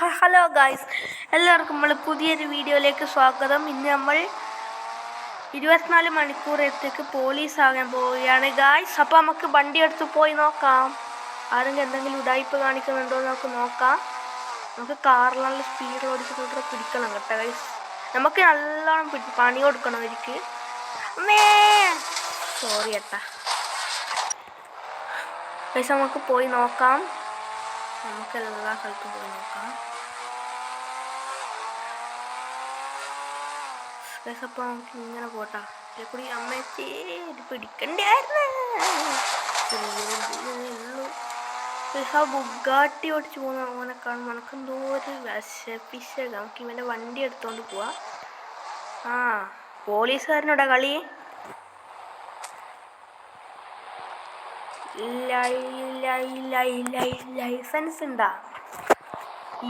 Hello guys, എല്ലാവർക്കും നമ്മൾ പുതിയൊരു വീഡിയോയിലേക്ക് സ്വാഗതം. ഇന്ന് നമ്മൾ 24 മണിക്കൂറത്തേക്ക് പോലീസാകാൻ പോവുകയാണ് ഗായ്സ്. അപ്പോൾ നമുക്ക് വണ്ടി എടുത്ത് പോയി നോക്കാം. ആരെങ്കിലും എന്തെങ്കിലും ഉടായ്പ കാണിക്കുന്നുണ്ടോ എന്ന് നമുക്ക് നോക്കാം. നമുക്ക് കാറിൽ നല്ല സ്പീഡ് ഓടിച്ചിട്ട് പിടിക്കണം കേട്ടോ ഗായ്സ്. നമുക്ക് നല്ലോണം പണി കൊടുക്കണം അവർക്ക്. സോറി ഏട്ടാ ഗായ്സ്, നമുക്ക് പോയി നോക്കാം. നമുക്ക് എല്ലാ സ്ഥലത്തും പോയി നോക്കാം. അപ്പോൾ നമുക്ക് ഇങ്ങനെ പോട്ടാ. കൂടി അമ്മച്ചേ പിടിക്കണ്ടായിരുന്നു. ബുഗാട്ടി ഓടിച്ച് പോകുന്ന അവനെ കാണുമ്പോൾ നമുക്ക് എന്തോ ഒരു വിശപ്പിശ. നമുക്ക് ഇവൻ്റെ വണ്ടി എടുത്തോണ്ട് പോവാം. ആ പോലീസുകാരനോടാ കളി. ലൈസൻസ് ഉണ്ടാ?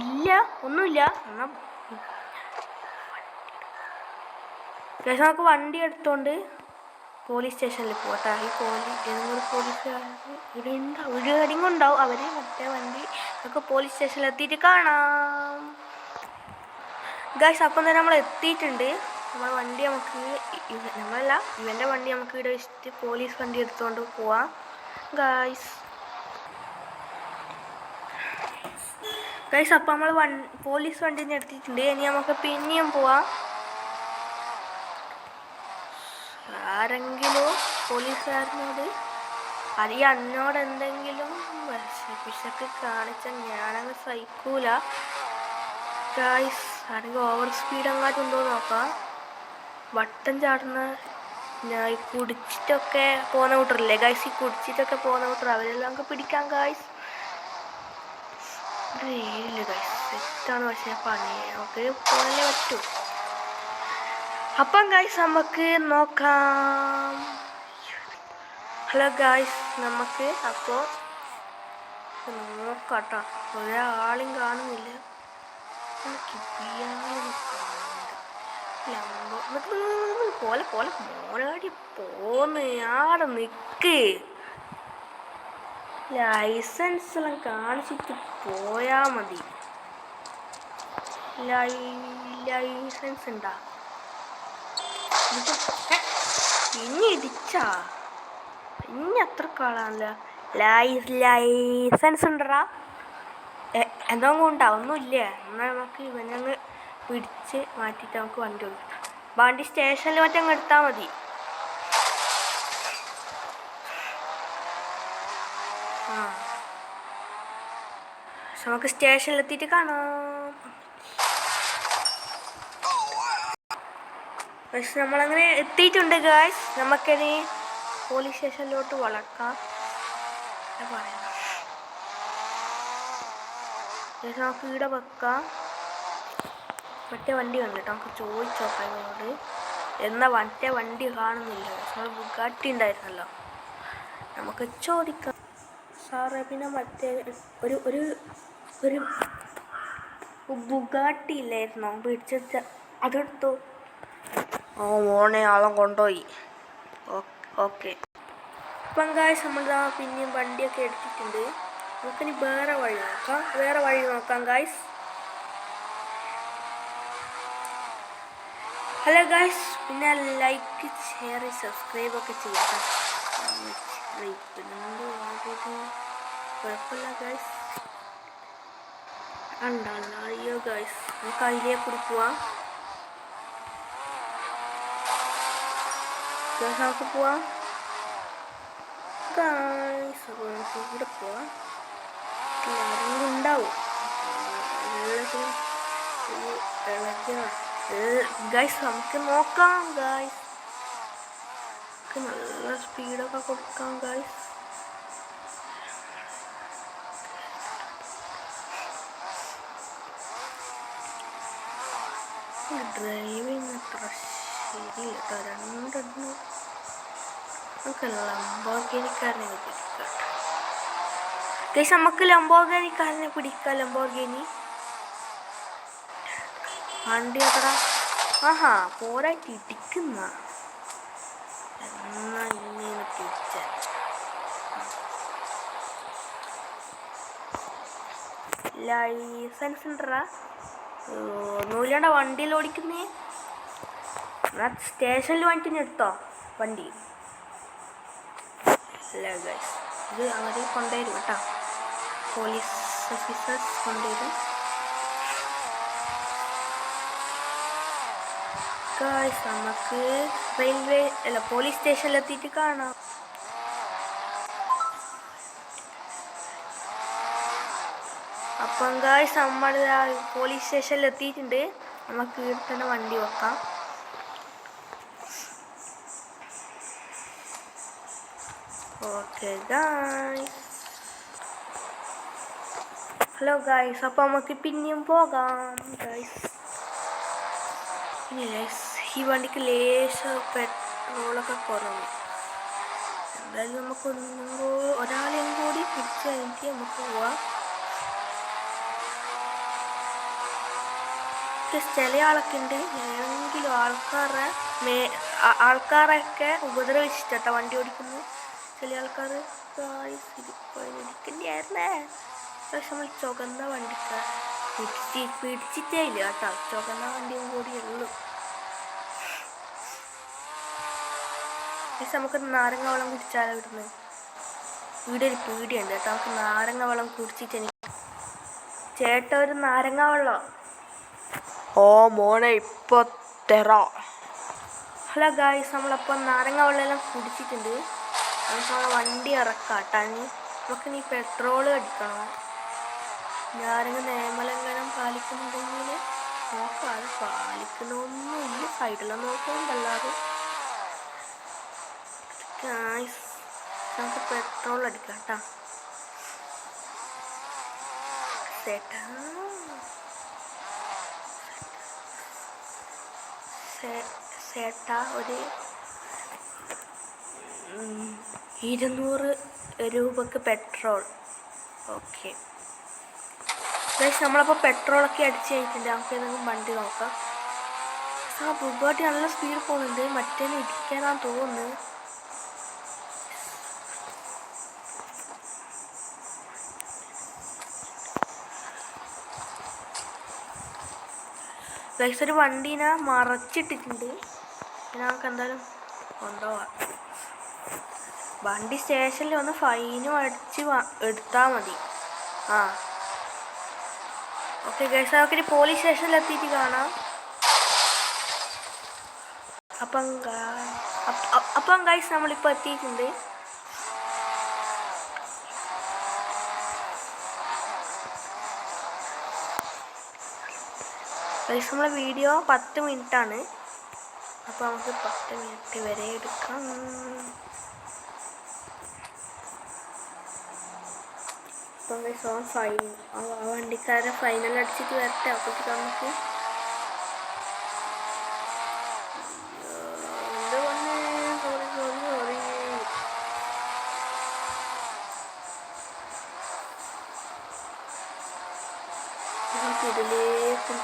ഇല്ല, ഒന്നുമില്ല. എന്നാ നമുക്ക് വണ്ടി എടുത്തോണ്ട് പോലീസ് സ്റ്റേഷനിൽ പോട്ടെ. ഈ ഏതെങ്കിലും പോലീസുകാർ ഇവിടെ ഉണ്ടാവും, ഇവിടെയും ഉണ്ടാവും. അവർ മറ്റേ വണ്ടി നമുക്ക് പോലീസ് സ്റ്റേഷനിൽ എത്തിയിട്ട് കാണാം ഗായ്സ്. അപ്പം തന്നെ നമ്മൾ എത്തിയിട്ടുണ്ട്. നമ്മളെ വണ്ടി നമുക്ക് നമ്മളല്ല, ഇവൻ്റെ വണ്ടി നമുക്ക് ഇവിടെ വെച്ചിട്ട് പോലീസ് വണ്ടി എടുത്തുകൊണ്ട് പോവാം ഗായ്സ്. അപ്പം നമ്മൾ പോലീസ് വണ്ടിനെ എടുത്തിട്ടുണ്ട്. ഇനി നമുക്ക് പിന്നെയും പോവാം. ആരെങ്കിലും പോലീസുകാരനോട് എന്നോട് എന്തെങ്കിലും വിശക്ക് കാണിച്ചാൽ ഞാനങ്ങ് സഹിക്കൂല ഗായ്സ്. ആരെങ്കിലും ഓവർ സ്പീഡ് അങ്ങാട്ടും ഉണ്ടോ നോക്കാം. വട്ടം ചാടുന്ന ഈ കുടിച്ചിട്ടൊക്കെ പോകുന്ന കൂട്ടറില്ലേ ഗായ്സ്, ഈ കുടിച്ചിട്ടൊക്കെ പോകുന്ന കൂട്ടർ അവരെല്ലാം നമുക്ക് പിടിക്കാം ഗായ്സ്. ഏരില്ല ഗായ്സ്, തെറ്റാണ്. പക്ഷേ പണി നമുക്ക് പോകാനേ പറ്റൂ. അപ്പം ഗായ്സ് നമുക്ക് നോക്കാം. ഹലോ ഗായ്സ്, നമുക്ക് അപ്പോൾ നോക്കാട്ടോ. ഒരാളും കാണുന്നില്ല. പോലെ പോലെ മോനാടി പോന്ന് ആടെ നിൽക്ക്. ലൈസൻസ് എല്ലാം കാണിച്ചിട്ട് പോയാൽ മതി. ലൈസൻസ് ഉണ്ടാ? പിന്നെ ഇടിച്ചാ പിന്നെ അത്ര കാളാണല്ലോ. ലൈസൻസ് ഉണ്ടറാ? എന്തെങ്കിലും ഉണ്ടാ? ഒന്നുമില്ല. എന്നാൽ നമുക്ക് ഇവനങ്ങ് പിടിച്ച് മാറ്റിയിട്ട് നമുക്ക് വണ്ടി കൊടുക്കാം. വണ്ടി സ്റ്റേഷനിൽ മറ്റങ്ങ് എടുത്താൽ മതി. നമുക്ക് സ്റ്റേഷനിൽ എത്തിയിട്ട് കാണാം. പക്ഷെ നമ്മളങ്ങനെ എത്തിയിട്ടുണ്ട് ഗായ്സ്. നമുക്കിനി പോലീസ് സ്റ്റേഷനിലോട്ട് വളക്കാം. നമുക്ക് ഇവിടെ വെക്കാം. മറ്റേ വണ്ടി കണ്ടിട്ട് നമുക്ക് ചോദിച്ചോക്കാം ഇവരോട്. എന്നാൽ മറ്റേ വണ്ടി കാണുന്നില്ല. നമ്മൾ ബുഗാട്ടി ഉണ്ടായിരുന്നല്ലോ, നമുക്ക് ചോദിക്കാം. സാറേ, പിന്നെ മറ്റേ ഒരു ഒരു ഒരു ബുഗാട്ടി ഇല്ലായിരുന്നോ പിടിച്ചിട്ട്? അതെടുത്തോ? ഓ മോനെ, ആളം കൊണ്ടുപോയി. ഓക്കെ. അപ്പം ഗായ്സ് നമ്മളിതാ പിന്നെയും വണ്ടിയൊക്കെ എടുത്തിട്ടുണ്ട്. നമുക്കിനി വേറെ വഴി നോക്കാം ഗായ്സ്. ഹലോ ഗായ്സ്, പിന്നെ ലൈക്ക്, ഷെയർ, സബ്സ്ക്രൈബ് ഒക്കെ ചെയ്യാം. കുഴപ്പമില്ല ഗായ്സ്. അയ്യോ ഗായ്സ്, നമുക്ക് അതിലേക്ക് കൂടി പോവാം. നമുക്ക് പോവാം ഗായ്സ്. അപ്പോൾ നമുക്ക് ഇവിടെ പോവാം. എല്ലാവരും ഉണ്ടാവും ഗായ്സ്. നമുക്ക് നോക്കാം ഗായ്സ്. നല്ല സ്പീഡൊക്കെ കൊടുക്കാം ഗായ്സ്. ഡ്രൈവിങ് അത്ര ശരിയില്ല കേട്ടോ. രണ്ടെണ്ണം നമുക്ക് ലംബോർഗിനിക്കാരനെ പിടിക്കാം ഗൈസ്. നമുക്ക് ലംബോർഗിനിക്കാരനെ പിടിക്കാം. ലംബോർഗിനി വണ്ടി അത്ര ആഹാ പോരായിട്ട് ഇടിക്കുന്ന. എന്നാ ഇങ്ങനെ പിടിച്ച ലൈസൻസ് ഉണ്ടറാ ഒന്നുമില്ലാണ്ട വണ്ടിയിൽ ഓടിക്കുന്നേ. എന്നാൽ സ്റ്റേഷനിൽ വണ്ടി എടുത്തോ വണ്ടി. അല്ല ഗൈസ്, ഇത് അവർ കൊണ്ടുവരും കേട്ടോ, പോലീസ് ഓഫീസേഴ്സ് കൊണ്ടുവരും. ഗൈസ് നമുക്ക് റെയിൽവേ അല്ല പോലീസ് സ്റ്റേഷനിലെത്തിയിട്ട് കാണാം. അപ്പം ഗൈസ് നമ്മൾ പോലീസ് സ്റ്റേഷനിൽ എത്തിയിട്ടുണ്ട്. നമുക്ക് ഇവിടെ തന്നെ വണ്ടി വെക്കാം. ഓക്കെ ഗൈസ്, ഹലോ ഗൈസ്, അപ്പോൾ നമുക്ക് പിന്നെയും പോകാം ഗൈസ്. ഇനി ഗൈസ് ഈ വണ്ടിക്ക് ലേശം പെട്രോളൊക്കെ കുറവ്. എന്തായാലും ഒരാളെയും കൂടി പിടിച്ച് കഴിഞ്ഞിട്ട് നമുക്ക് പോവാം. ചില ആളൊക്കെ ഉണ്ട് ഏതെങ്കിലും ആൾക്കാരൊക്കെ ഉപദ്രവിച്ചിട്ടാ വണ്ടി ഓടിക്കുന്നു. ചില ആൾക്കാർ ഇരിക്കണ്ടായിരുന്നേ. പക്ഷെ നമ്മൾ ചുവന്ന വണ്ടിക്ക് പിടിച്ചിട്ടേ ഇല്ല കേട്ടോ, ചുവന്ന വണ്ടിയും കൂടി ഉള്ളൂ. പക്ഷെ നമുക്ക് നാരങ്ങ വെള്ളം കുടിച്ചാലോ ഇവിടുന്ന്. ഇവിടെ ഒരു പീടിയുണ്ട് കേട്ടോ, നമുക്ക് നാരങ്ങ വെള്ളം കുടിച്ചിട്ട് എനിക്ക് ചേട്ട ഒരു നാരങ്ങ വെള്ളം. ഓ മോനെ ഇപ്പോൾ തരാം. ഹലോ ഗായ്സ്, നമ്മളപ്പോൾ നാരങ്ങ വെള്ളമെല്ലാം കുടിച്ചിട്ടുണ്ട്. നമുക്ക് നമ്മളെ വണ്ടി ഇറക്കാട്ടാണ്. നമുക്കിനി പെട്രോൾ അടിക്കണം. നാരങ്ങ നിയമലംഘനം പാലിക്കുന്നുണ്ടെങ്കിൽ നോക്കാം. അത് പാലിക്കുന്നൊന്നുമില്ല, സൈഡിലും നോക്കുന്നുണ്ടല്ലാതെ. ഗായ്സ് നമുക്ക് പെട്രോൾ അടിക്കാം കേട്ടോ. ചേട്ടാ ഒരു 200 രൂപക്ക് പെട്രോൾ. ഓക്കെ ഗൈസ്, നമ്മളപ്പോൾ പെട്രോളൊക്കെ അടിച്ച് കഴിഞ്ഞിട്ടുണ്ട്. നമുക്ക് ഏതെങ്കിലും വണ്ടി നോക്കാം. ആ ബുഗാട്ടി നല്ല സ്പീഡ് പോകുന്നുണ്ട്. മറ്റേന്ന് ഇരിക്കാനാണ് തോന്നുന്നത്. ഗൈസ് ഒരു വണ്ടീനെ മറച്ചിട്ടിട്ടുണ്ട്. പിന്നെ നമുക്ക് എന്തായാലും കൊണ്ടുപോവാം. വണ്ടി സ്റ്റേഷനിൽ വന്ന് ഫൈനും അടിച്ച് എടുത്താൽ മതി. ഓക്കെ ഗൈസ്, നമുക്കിനി പോലീസ് സ്റ്റേഷനിൽ എത്തിയിട്ട് കാണാം. അപ്പം ഗൈസ് നമ്മളിപ്പോൾ എത്തിയിട്ടുണ്ട്. ഗൈസ് നമ്മളെ വീഡിയോ 10 മിനിറ്റാണ്. അപ്പോൾ നമുക്ക് 10 മിനിറ്റ് വരെ എടുക്കാം. അപ്പം ഗൈസ് ആ വണ്ടിക്കാരെ ഫൈനൽ അടിച്ചിട്ട് വരട്ടെ. അപ്പോഴത്തേക്ക് നമുക്ക് ഇതിലേക്ക്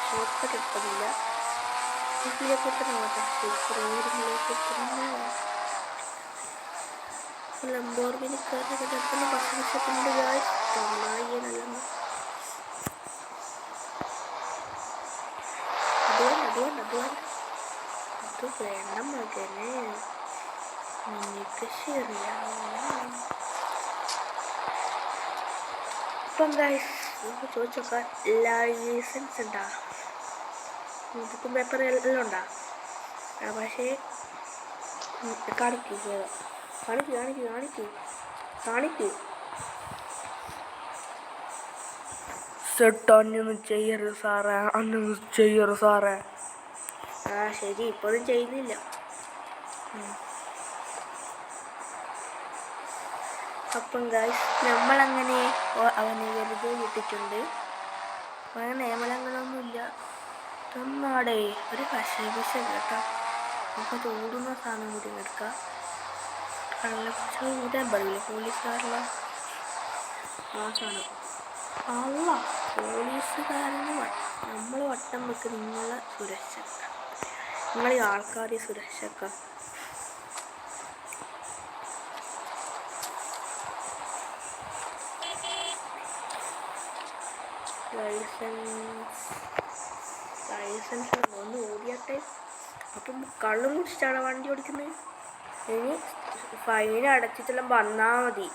ഷോർട്ട് എടുക്കുന്നില്ല. ഇതിലേക്ക് ലംബോർഗിനിക്കാരൊക്കെ ചിലപ്പോൾ ഭക്ഷണിച്ചിട്ടുണ്ട്. നന്നായി നല്ല അത് വേണം മകനെ, നിനക്ക് ശരിയാവും. ഇപ്പം ഗൈസ് നമുക്ക് ചോദിച്ചോക്കാം, ലൈസൻസ് ഉണ്ടാ, ബുക്കും പേപ്പർ എല്ലാം ഉണ്ടാ. പക്ഷേ കാണിക്കൂ സെട്ടൊന്നും ചെയ്യരുത് സാറേ, അന്നൊന്നും ചെയ്യരുത് സാറേ. ശരി, ഇപ്പോഴും ചെയ്യുന്നില്ല. അപ്പം ഗൈസ് നമ്മളങ്ങനെ അവനെ വെറുതെ വിട്ടിട്ടുണ്ട്. അങ്ങനെ നിയമലംഘനമൊന്നുമില്ല. തന്നാടേ ഒരു കശപിശ കേട്ടോ. നമുക്ക് ഓടുന്ന സാധനം കൂടി എടുക്കാം. കള്ളപ്പിച്ച ഊരാൻ പാടില്ല പോലീസുകാരുള്ള സാധനം. അല്ല പോലീസുകാരന് നമ്മൾ വട്ടം വെക്ക് നിങ്ങളെ സുരക്ഷക്ക, നിങ്ങളീ ആൾക്കാരെ സുരക്ഷക്ക. ലൈസൻസ് ഒന്ന് ഓടിയാട്ടെ. അപ്പം കള്ളും കുടിച്ചിട്ടാണ് വണ്ടി ഓടിക്കുന്നത്. ഇനി ഫൈൻ അടച്ചിട്ടെല്ലാം വന്നാൽ മതി.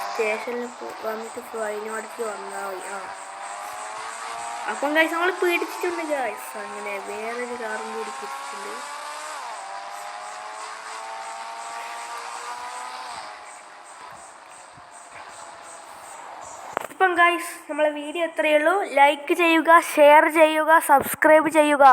സ്റ്റേഷനിൽ വന്നിട്ട് ഫൈൻ അടച്ച് വന്നാൽ മതി. അപ്പം ഗൈസ് നമ്മൾ പേടിച്ചിട്ടുണ്ട് ഗൈസ്. അങ്ങനെ വേറൊരു കാറും കൂടി പിടിച്ചിട്ടുണ്ട്. ഇപ്പം ഗൈസ് നമ്മളെ വീഡിയോ എത്രയേ ഉള്ളൂ. ലൈക്ക് ചെയ്യുക, ഷെയർ ചെയ്യുക, സബ്സ്ക്രൈബ് ചെയ്യുക.